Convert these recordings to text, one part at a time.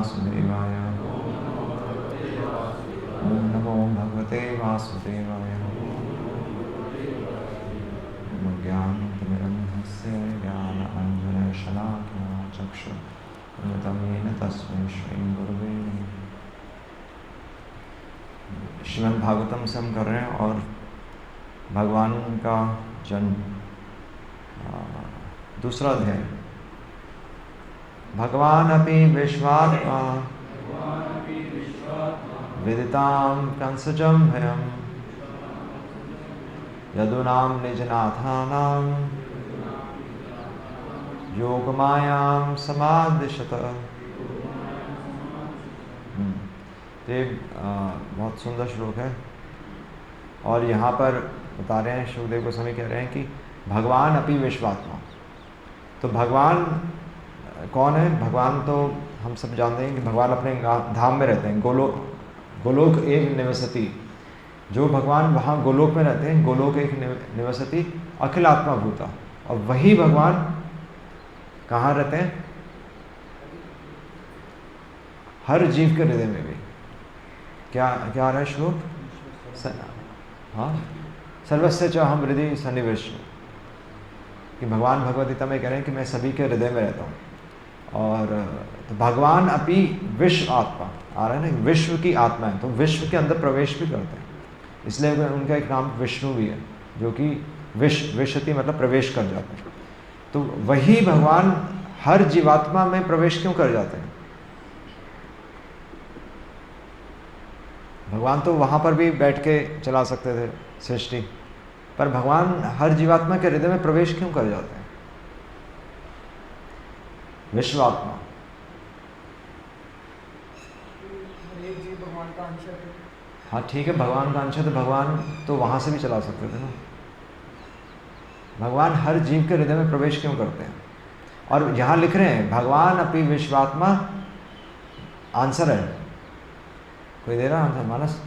वासुदेवाय। ओम नमो भगवते वासुदेवाय। ज्ञानतिमिरन्धस्य ज्ञानाञ्जनशलाकया चक्षुरुन्मिलितं येन तस्मै श्रीगुरवे नमः। श्रीमद् भागवतम से हम कर रहे हैं और भगवान का जन्म दूसरा अध्याय। भगवान अपि विश्वात्मा विदितां कंसजं भयं यदुनां निजनाथानां योगमायां समादिशत। ये बहुत सुंदर श्लोक है और यहाँ पर बता रहे हैं, शुकदेव गोस्वामी कह रहे हैं कि भगवान अपि विश्वात्मा। तो भगवान कौन है? भगवान तो हम सब जानते हैं कि भगवान अपने धाम में रहते हैं। गोलोक एक निवसति। जो भगवान वहाँ गोलोक में रहते हैं, गोलोक एक निवसति अखिल आत्मा भूता। और वही भगवान कहाँ रहते हैं? हर जीव के हृदय में भी। क्या क्या आ रहा है श्लोक? हाँ, सर्वस्य च अहम हृदय सन्निविष्ट। कि भगवान भगवद गीता में कह रहे हैं कि मैं सभी के हृदय में रहता हूँ। और तो भगवान अपि विश्व आत्मा आ रहा है ना, विश्व की आत्मा है, तो विश्व के अंदर प्रवेश भी करते हैं। इसलिए उनका एक नाम विष्णु भी है, जो कि विश्वति मतलब प्रवेश कर जाते हैं। तो वही भगवान हर जीवात्मा में प्रवेश क्यों कर जाते हैं? भगवान तो वहाँ पर भी बैठ के चला सकते थे सृष्टि, पर भगवान हर जीवात्मा के हृदय में प्रवेश क्यों कर जाते हैं? विश्वात्मा। भगवान का अंश है। हाँ ठीक है, भगवान का अंश है तो भगवान तो वहाँ से भी चला सकते थे ना। भगवान हर जीव के हृदय में प्रवेश क्यों करते हैं? और यहाँ लिख रहे हैं भगवान अपि विश्वात्मा। आंसर है, कोई दे रहा आंसर? मानस?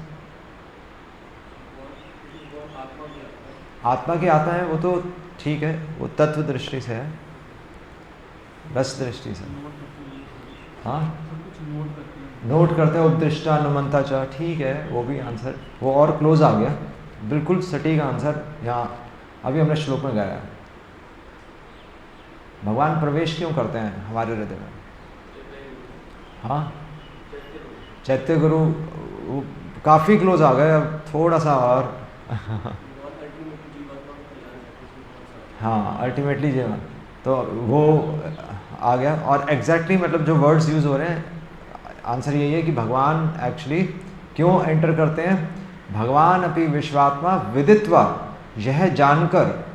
आत्मा की आत्मा है वो तो ठीक है, वो तत्व दृष्टि से है, रस दृष्टि से। हाँ, नोट करते हैं उपदिष्टा अनुमंता चा, ठीक है, वो भी आंसर, वो और क्लोज आ गया, बिल्कुल सटीक आंसर यहाँ अभी हमने श्लोक में गाया है। भगवान प्रवेश क्यों करते हैं हमारे हृदय में? हाँ, चैत्य गुरु काफ़ी क्लोज आ गए, अब थोड़ा सा और हाँ, अल्टीमेटली जीवन, तो वो आ गया। और एग्जैक्टली मतलब जो वर्ड्स यूज़ हो रहे हैं, आंसर यही है कि भगवान एक्चुअली क्यों एंटर करते हैं? भगवान अपि विश्वात्मा विदित्वा, यह जानकर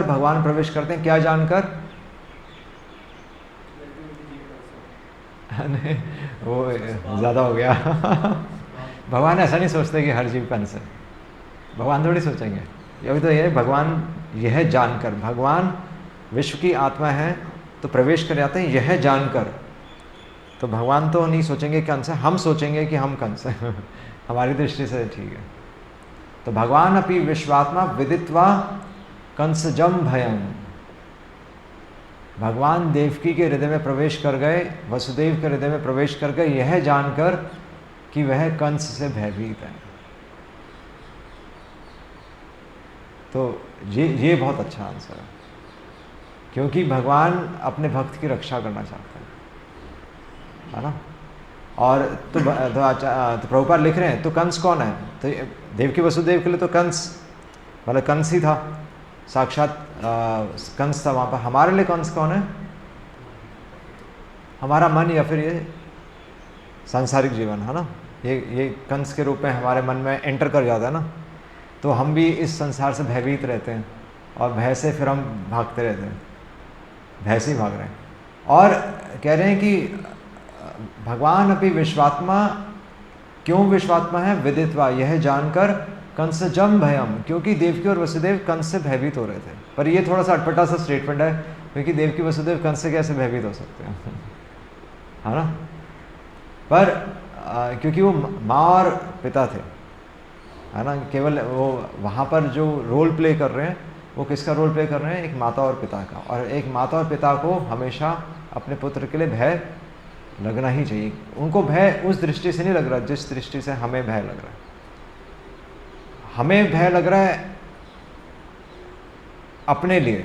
भगवान प्रवेश करते हैं। क्या जानकर? नहीं, वो ज़्यादा हो गया। भगवान ऐसा नहीं सोचते कि हर जीव का अंश है। भगवान थोड़ी सोचेंगे। अभी तो ये भगवान यह जानकर, भगवान विश्व की आत्मा है तो प्रवेश कर जाते हैं यह जानकर। तो भगवान तो नहीं सोचेंगे कंस है, हम सोचेंगे कि हम कंस हैं। हमारी दृष्टि से ठीक है। तो भगवान अपि विश्वात्मा विदित्वा कंसजम भयम। भगवान देवकी के हृदय में प्रवेश कर गए, वसुदेव के हृदय में प्रवेश कर गए, यह जानकर कि वह कंस से भयभीत है। तो ये बहुत अच्छा आंसर है, क्योंकि भगवान अपने भक्त की रक्षा करना चाहते हैं, है ना। और तो प्रभुपाद लिख रहे हैं तो कंस कौन है? तो देवकी वसुदेव के लिए तो कंस मतलब कंस ही था, साक्षात कंस था वहाँ पर। हमारे लिए कंस कौन है? हमारा मन या फिर ये सांसारिक जीवन, है ना। ये कंस के रूप में हमारे मन में एंटर कर जाता है ना, तो हम भी इस संसार से भयभीत रहते हैं और भय से फिर हम भागते रहते हैं, भय से ही भाग रहे हैं। और कह रहे हैं कि भगवान अपि विश्वात्मा, क्यों विश्वात्मा है? विदित्वा, यह जानकर कंसजम भयम, क्योंकि देवकी और वसुदेव कंस से भयभीत हो रहे थे। पर ये थोड़ा सा अटपटा सा स्टेटमेंट है, क्योंकि देवकी वसुदेव कंस से कैसे भयभीत हो सकते हैं? है ना। पर क्योंकि वो माँ और पिता थे, है ना। केवल वो वहाँ पर जो रोल प्ले कर रहे हैं वो किसका रोल प्ले कर रहे हैं? एक माता और पिता का। और एक माता और पिता को हमेशा अपने पुत्र के लिए भय लगना ही चाहिए। उनको भय उस दृष्टि से नहीं लग रहा जिस दृष्टि से हमें भय लग रहा है। हमें भय लग रहा है अपने लिए,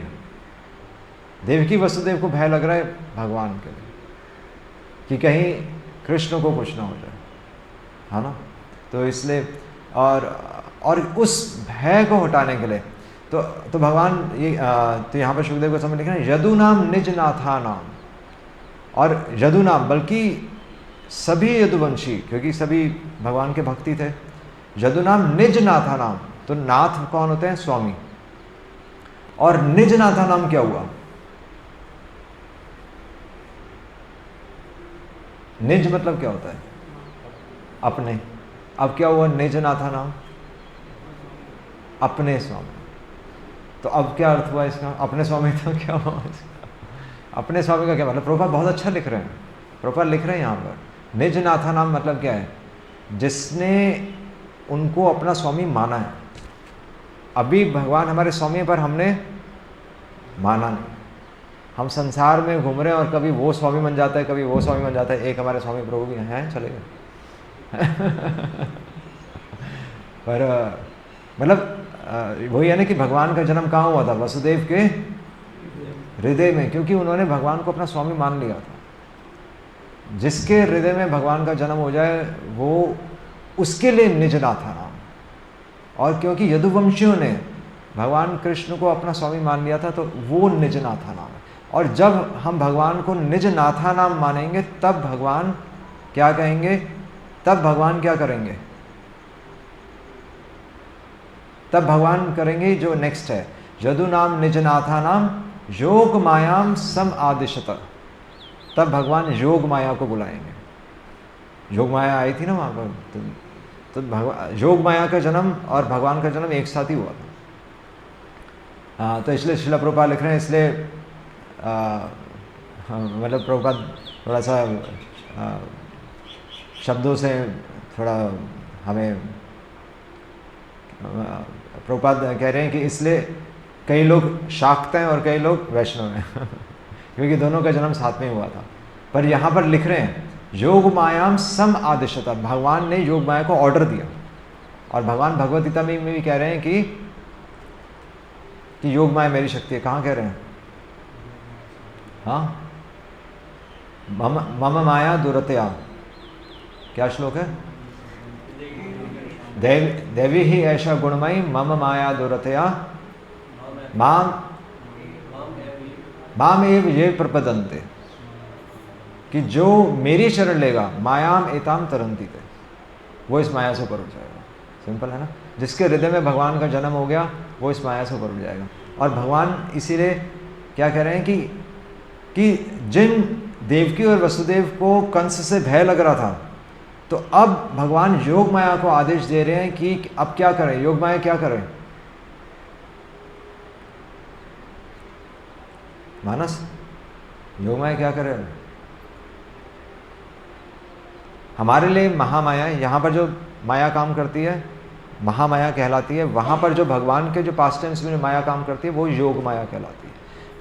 देवकी वसुदेव को भय लग रहा है भगवान के लिए कि कहीं कृष्ण को कुछ ना हो जाए, है ना। तो इसलिए और उस भय को हटाने के लिए तो भगवान ये तो यहाँ पर सुखदेव को समझ लिखा है यदु नाम निज नाथा नाम, और यदु नाम बल्कि सभी यदुवंशी, क्योंकि सभी भगवान के भक्ति थे। यदु नाम निज नाथा नाम, तो नाथ कौन होते हैं? स्वामी। और निज नाथा नाम क्या हुआ? निज मतलब क्या होता है? अपने। अब क्या हुआ निज नाथा नाम? अपने स्वामी। तो अब क्या अर्थ हुआ इसका? अपने स्वामी तो क्या हुआ इसका? अपने स्वामी का क्या मतलब? प्रभुपाद बहुत अच्छा लिख रहे हैं, प्रभुपाद लिख रहे हैं यहाँ पर निज नाथा नाम मतलब क्या है? जिसने उनको अपना स्वामी माना है। अभी भगवान हमारे स्वामी पर हमने माना नहीं, हम संसार में घूम रहे हैं और कभी वो स्वामी बन जाता है, कभी वो स्वामी बन जाता है। एक हमारे स्वामी प्रभु भी हैं, चले गए पर मतलब वही है ना कि भगवान का जन्म कहाँ हुआ था? वसुदेव के हृदय में, क्योंकि उन्होंने भगवान को अपना स्वामी मान लिया था। जिसके हृदय में भगवान का जन्म हो जाए वो उसके लिए निज नाथा नाम। और क्योंकि यदुवंशियों ने भगवान कृष्ण को अपना स्वामी मान लिया था तो वो निज नाथा नाम है। और जब हम भगवान को निज नाथा नाम मानेंगे तब भगवान क्या कहेंगे? तब भगवान क्या करेंगे? तब भगवान करेंगे जो नेक्स्ट है, यदु नाम निज नाथा नाम योग मायाम सम आदिशत। तब भगवान योग माया को बुलाएंगे। योग माया आई थी ना वहाँ पर, तो भगवान योग माया का जन्म और भगवान का जन्म एक साथ ही हुआ था। तो इसलिए श्रील प्रभुपाद लिख रहे हैं, इसलिए मतलब प्रभुपाद थोड़ा सा शब्दों से थोड़ा हमें प्रभुपाद कह रहे हैं कि इसलिए कई लोग शाक्त हैं और कई लोग वैष्णव हैं क्योंकि दोनों का जन्म साथ में हुआ था। पर यहाँ पर लिख रहे हैं योग मायाम सम आदिशता, भगवान ने योग माया को ऑर्डर दिया। और भगवान भगवद गीता में भी कह रहे हैं कि योग माया मेरी शक्ति है। कहाँ कह रहे हैं? हाँ, मम माया दुरतया, क्या श्लोक है? देवी ही ऐसा गुणमयी मम माया दुरतया माम एव ये प्रपदन्ते, कि जो मेरी शरण लेगा मायाम एताम तरंती थे, वो इस माया से ऊपर उठ जाएगा। सिंपल है ना। जिसके हृदय में भगवान का जन्म हो गया वो इस माया से ऊपर उठ जाएगा। और भगवान इसीलिए क्या कह रहे हैं कि जिन देवकी और वसुदेव को कंस से भय लग रहा था, तो अब भगवान योग माया को आदेश दे रहे हैं कि अब क्या करें? योग माया क्या करें? मानस, योग माया क्या करे? हमारे लिए महामाया, यहाँ पर जो माया काम करती है महामाया कहलाती है। वहाँ पर जो भगवान के जो पास्ट टेंस में माया काम करती है वो योग माया कहलाती है।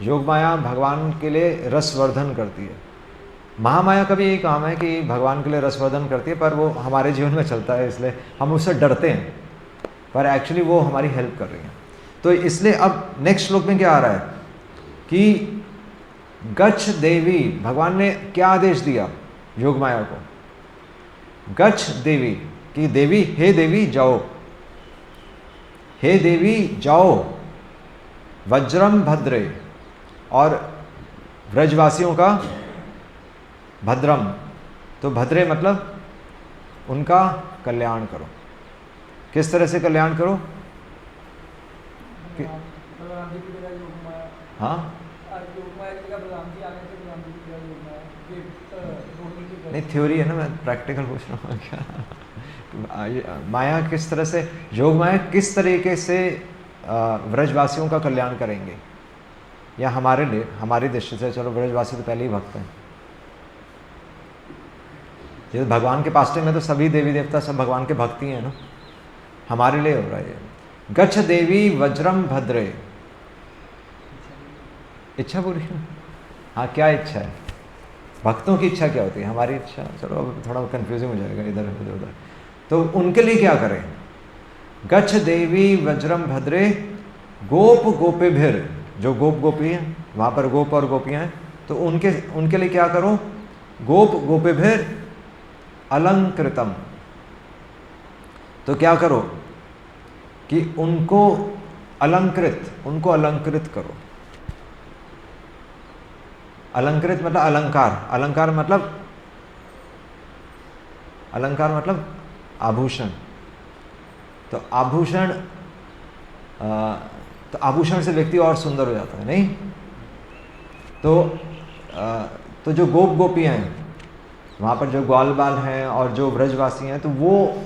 योग माया भगवान के लिए रसवर्धन करती है। महामाया का भी यही काम है कि भगवान के लिए रसवर्धन करती है, पर वो हमारे जीवन में चलता है इसलिए हम उससे डरते हैं, पर एक्चुअली वो हमारी हेल्प कर रही है। तो इसलिए अब नेक्स्ट श्लोक में क्या आ रहा है कि गच्छ देवी, भगवान ने क्या आदेश दिया योग माया को? गच्छ देवी, कि देवी, हे देवी जाओ, हे देवी जाओ, वज्रम भद्रे, और व्रजवासियों का भद्रम, तो भद्रे मतलब उनका कल्याण करो। किस तरह से कल्याण करो? हाँ, नहीं थ्योरी है ना, मैं प्रैक्टिकल पूछ रहा हूँ क्या माया किस तरह से, योग माया किस तरीके से व्रजवासियों का कल्याण करेंगे, या हमारे लिए, हमारी दृष्टि से, चलो व्रजवासी तो पहले ही भक्त हैं। ये भगवान के पास में तो सभी देवी देवता सब भगवान के भक्ति हैं ना, हमारे लिए हो रहा है। गच्छ देवी वज्रम भद्रे, इच्छा पूरी। हाँ, क्या इच्छा है? भक्तों की इच्छा क्या होती है? हमारी इच्छा, चलो अब थोड़ा कंफ्यूजिंग हो जाएगा इधर उधर। तो उनके लिए क्या करें? गच्छ देवी वज्रम भद्रे गोप गोपीभिर, जो गोप गोपी है, वहाँ पर गोप और गोपियाँ हैं, तो उनके लिए क्या करो? गोप गोपीभिर अलंकृतम। तो क्या करो कि उनको अलंकृत करो। अलंकृत मतलब अलंकार मतलब आभूषण। तो आभूषण से व्यक्ति और सुंदर हो जाता है, नहीं? तो जो गोप गोपियाँ हैं, वहाँ पर जो ग्वाल बाल हैं और जो ब्रजवासी हैं, तो वो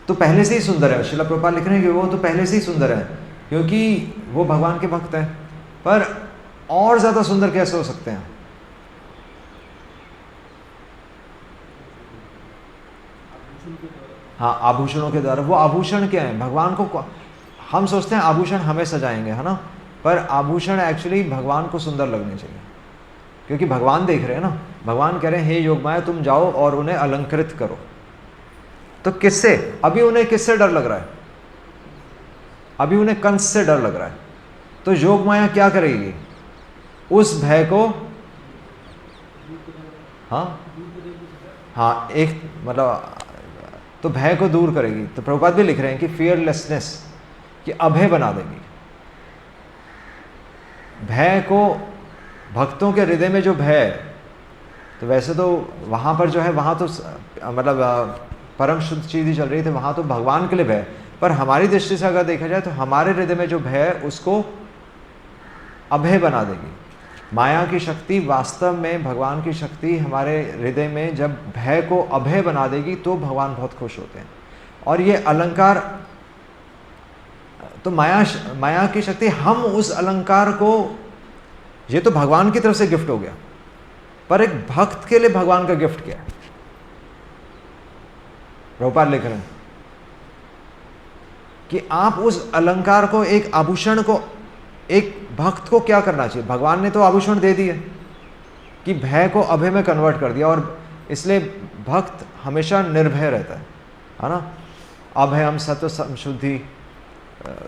तो पहले से ही सुंदर है। श्रील प्रभुपाद लिख रहे हैं कि वो तो पहले से ही सुंदर है, क्योंकि वो भगवान के भक्त हैं। पर और ज़्यादा सुंदर कैसे हो सकते हैं? हाँ, आभूषणों के द्वारा। वो आभूषण क्या है? भगवान को हम सोचते हैं आभूषण हमें सजाएंगे, है ना? पर आभूषण एक्चुअली भगवान को सुंदर लगने चाहिए, क्योंकि भगवान देख रहे हैं ना। भगवान कह रहे हैं हे योगमाया तुम जाओ और उन्हें अलंकृत करो। तो किससे? अभी उन्हें किससे डर लग रहा है? अभी उन्हें कंस से डर लग रहा है। तो योगमाया क्या करेगी? उस भय को हाँ एक मतलब तो भय को दूर करेगी। तो प्रभुपाद भी लिख रहे हैं कि फियरलेसनेस, कि अभय बना देगी। भय को, भक्तों के हृदय में जो भय है, तो वैसे तो वहाँ पर जो है, वहाँ तो मतलब परम शुद्ध चीज़ ही चल रही थी, वहाँ तो भगवान के लिए भय। पर हमारी दृष्टि से अगर देखा जाए तो हमारे हृदय में जो भय है उसको अभय बना देगी। माया की शक्ति वास्तव में भगवान की शक्ति हमारे हृदय में जब भय को अभय बना देगी तो भगवान बहुत खुश होते हैं। और ये अलंकार, तो माया की शक्ति, हम उस अलंकार को, ये तो भगवान की तरफ से गिफ्ट हो गया, पर एक भक्त के लिए भगवान का गिफ्ट क्या है? प्रभुपाद लिख रहे हैं कि आप उस अलंकार को, एक आभूषण को, एक भक्त को क्या करना चाहिए? भगवान ने तो आभूषण दे दिए कि भय को अभय में कन्वर्ट कर दिया, और इसलिए भक्त हमेशा निर्भय रहता है ना? अभयम सत्व शुद्धि,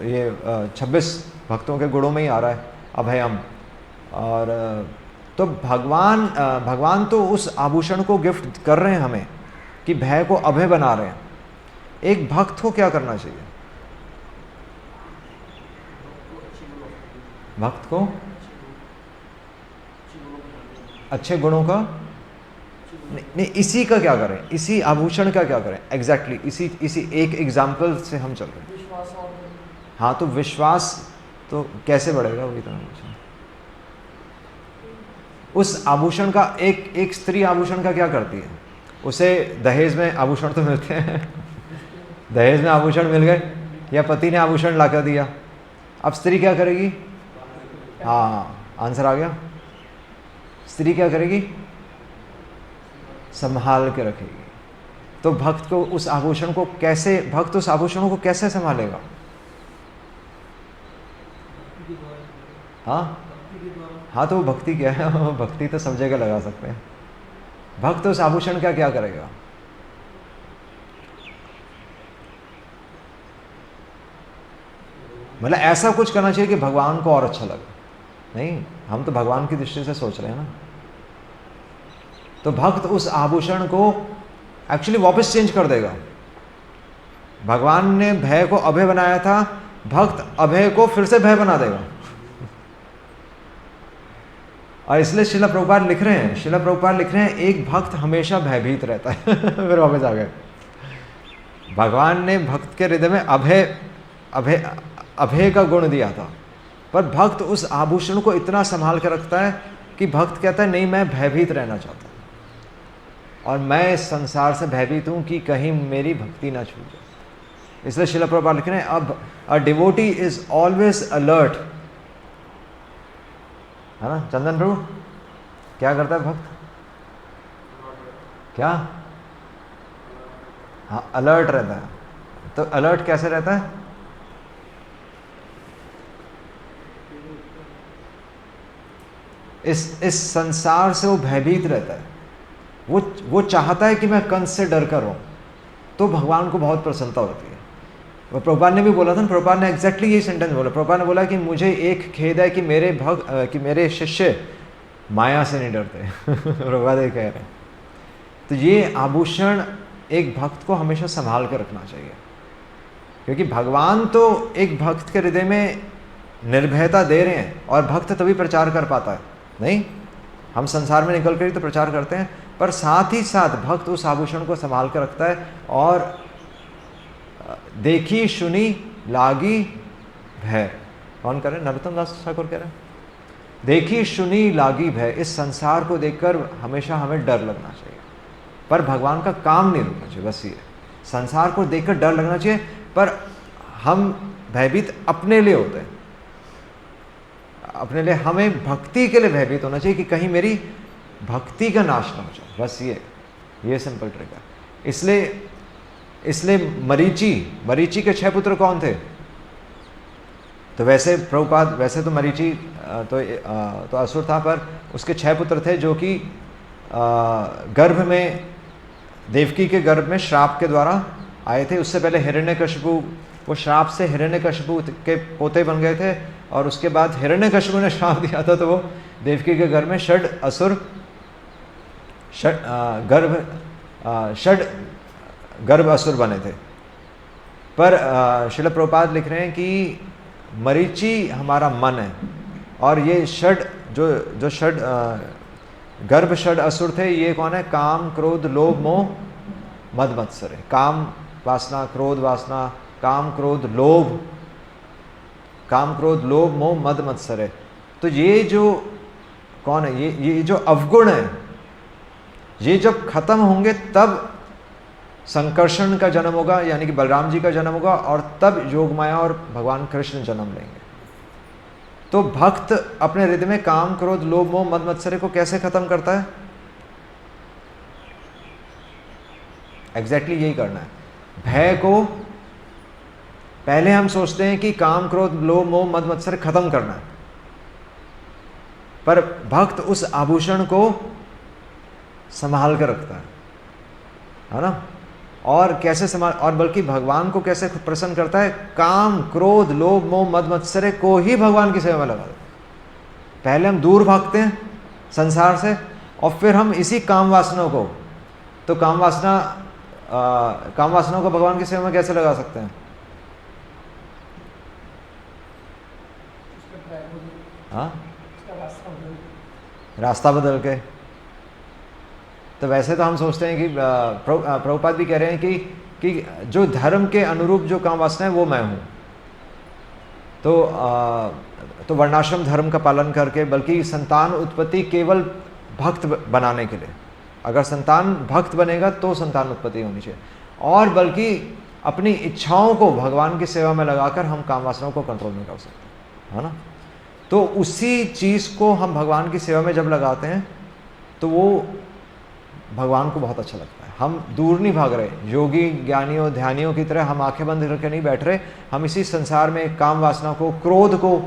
ये 26 भक्तों के गुणों में ही आ रहा है अभयम। और तो भगवान तो उस आभूषण को गिफ्ट कर रहे हैं हमें कि भय को अभय बना रहे हैं। एक भक्त को क्या करना चाहिए? भक्त को अच्छे गुणों का नहीं, इसी का क्या करें? इसी आभूषण का क्या करें? एग्जैक्टली इसी एक एग्जाम्पल से हम चल रहे हैं। हाँ, तो विश्वास तो कैसे बढ़ेगा? वही तो उस आभूषण का, एक स्त्री आभूषण का क्या करती है? उसे दहेज में आभूषण तो मिलते हैं दहेज में आभूषण मिल गए, या पति ने आभूषण ला कर दिया, अब स्त्री क्या करेगी? हाँ, आंसर आ गया। स्त्री क्या करेगी? संभाल के रखेगी। तो भक्त को उस आभूषण को कैसे, भक्त उस आभूषणों को कैसे संभालेगा? हाँ, तो भक्ति क्या है? भक्ति तो सब जगह लगा सकते हैं। भक्त उस आभूषण का क्या करेगा? मतलब ऐसा कुछ करना चाहिए कि भगवान को और अच्छा लगे। नहीं, हम तो भगवान की दृष्टि से सोच रहे हैं ना। तो भक्त उस आभूषण को एक्चुअली वापस चेंज कर देगा। भगवान ने भय को अभय बनाया था, भक्त अभय को फिर से भय बना देगा। और इसलिए श्रील प्रभुपाद लिख रहे हैं एक भक्त हमेशा भयभीत रहता है फिर वापस आ गए। भगवान ने भक्त के हृदय में अभय का गुण दिया था, पर भक्त उस आभूषण को इतना संभाल कर रखता है कि भक्त कहता है नहीं, मैं भयभीत रहना चाहता हूँ और मैं इस संसार से भयभीत हूँ कि कहीं मेरी भक्ति ना छूट जाए। इसलिए श्रील प्रभुपाद लिख रहे हैं अब a devotee is always alert, है ना चंदन प्रभु? क्या करता है भक्त? क्या? हाँ, अलर्ट रहता है। तो अलर्ट कैसे रहता है? इस संसार से वो भयभीत रहता है, वो चाहता है कि मैं कंस से डर कर रहूं, तो भगवान को बहुत प्रसन्नता होती है। वो प्रभुपाद ने भी बोला था, प्रभुपाद ने एग्जैक्टली यही सेंटेंस बोला। प्रभुपाद ने बोला कि मुझे एक खेद है कि मेरे शिष्य माया से नहीं डरते। प्रभुपाद ये कह रहे हैं। तो ये आभूषण एक भक्त को हमेशा संभाल कर रखना चाहिए, क्योंकि भगवान तो एक भक्त के हृदय में निर्भयता दे रहे हैं, और भक्त तभी प्रचार कर पाता है। नहीं, हम संसार में निकल कर ही तो प्रचार करते हैं, पर साथ ही साथ भक्त उस आभूषण को संभाल कर रखता है। और देखी सुनी लागी भय, कौन कह रहे हैं? नरोत्तम दास ठाकुर कह रहे हैं, देखी सुनी लागी भय। इस संसार को देखकर हमेशा हमें डर लगना चाहिए, पर भगवान का काम नहीं रुकना चाहिए। बस ये संसार को देखकर डर लगना चाहिए, पर हम भयभीत अपने लिए होते हैं, अपने लिए। हमें भक्ति के लिए भयभीत होना चाहिए कि कहीं मेरी भक्ति का नाश ना हो जाए। बस ये सिंपल ट्रिक है। इसलिए मरीचि के 6 पुत्र कौन थे? तो वैसे प्रभुपाद, वैसे तो मरीचि तो असुर था, पर उसके 6 पुत्र थे जो कि गर्भ में, देवकी के गर्भ में श्राप के द्वारा आए थे। उससे पहले हिरण्यकशिपु, वो श्राप से हिरण्यकशिपु के पोते बन गए थे, और उसके बाद हिरण्यकशिपु ने श्राप दिया था, तो वो देवकी के गर्भ में षड गर्भ असुर बने थे। पर श्रील प्रभुपाद लिख रहे हैं कि मरीचि हमारा मन है, और ये जो गर्भ षड असुर थे, ये कौन है? काम क्रोध लोभ मोह मद मत्सर है। काम वासना, क्रोध वासना, काम क्रोध लोभ मोह मद मत्सर है। तो ये जो कौन है? ये जो अवगुण है, ये जब खत्म होंगे तब संकर्षण का जन्म होगा, यानी कि बलराम जी का जन्म होगा, और तब योग माया और भगवान कृष्ण जन्म लेंगे। तो भक्त अपने हृदय में काम क्रोध लोभ मोह मद मत्सर को कैसे खत्म करता है? एग्जैक्टली यही करना है। भय को पहले हम सोचते हैं कि काम क्रोध लोभ मोह मद मत्सर खत्म करना है, पर भक्त उस आभूषण को संभाल कर रखता है ना? और कैसे संभाल, और बल्कि भगवान को कैसे प्रसन्न करता है? काम क्रोध लोभ मोह मद मत्सर को ही भगवान की सेवा में लगा देते हैं। पहले हम दूर भागते हैं संसार से, और फिर हम इसी काम वासना को, तो काम वासना को भगवान की सेवा में कैसे लगा सकते हैं? हाँ, रास्ता बदल के। तो वैसे तो हम सोचते हैं कि प्रभुपाद भी कह रहे हैं कि जो धर्म के अनुरूप जो काम वासना है वो मैं हूँ, तो वर्णाश्रम धर्म का पालन करके, बल्कि संतान उत्पत्ति केवल भक्त बनाने के लिए। अगर संतान भक्त बनेगा तो संतान उत्पत्ति होनी चाहिए, और बल्कि अपनी इच्छाओं को भगवान की सेवा में लगाकर हम काम वासनाओं को कंट्रोल नहीं कर सकते, है ना? तो उसी चीज़ को हम भगवान की सेवा में जब लगाते हैं तो वो भगवान को बहुत अच्छा लगता है। हम दूर नहीं भाग रहे, योगी ज्ञानियों ध्यानियों की तरह हम आंखें बंद करके नहीं बैठ रहे। हम इसी संसार में काम वासना को, क्रोध को,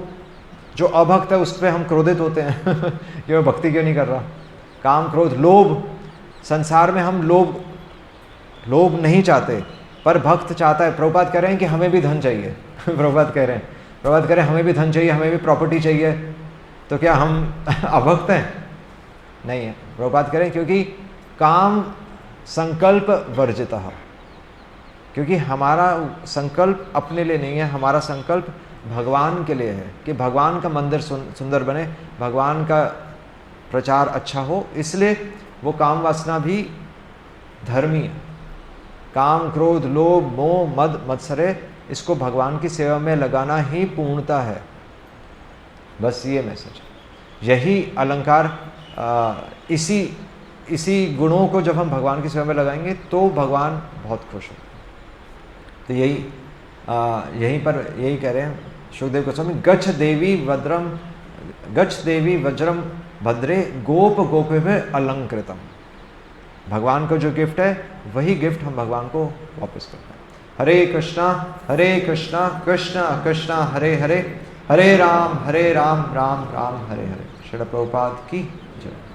जो अभक्त है उस पर हम क्रोधित होते हैं कि मैं भक्ति क्यों नहीं कर रहा। काम क्रोध लोभ, संसार में हम लोभ नहीं चाहते, पर भक्त चाहता है। प्रभुपाद कह रहे हैं कि हमें भी धन चाहिए। प्रभुपाद कह रहे हैं हमें भी धन चाहिए, हमें भी प्रॉपर्टी चाहिए। तो क्या हम अभक्त हैं? नहीं है। प्रभुपाद कह रहे हैं क्योंकि काम संकल्प वर्जित, क्योंकि हमारा संकल्प अपने लिए नहीं है, हमारा संकल्प भगवान के लिए है कि भगवान का मंदिर सुंदर बने, भगवान का प्रचार अच्छा हो। इसलिए वो काम वासना भी धर्मी है। काम क्रोध लोभ मोह मद मत्सरे, इसको भगवान की सेवा में लगाना ही पूर्णता है। बस ये मैसेज, यही अलंकार, इसी गुणों को जब हम भगवान की सेवा में लगाएंगे तो भगवान बहुत खुश होते हैं। तो यहीं पर यही कह रहे हैं सुखदेव गोस्वामी, गच्छ देवी वज्रम भद्रे गोप गोपे अलंकृतम। भगवान को जो गिफ्ट है वही गिफ्ट हम भगवान को वापस करते हैं। हरे कृष्णा कृष्णा कृष्णा हरे हरे, हरे राम राम राम हरे हरे। श्रील प्रभुपाद की जय।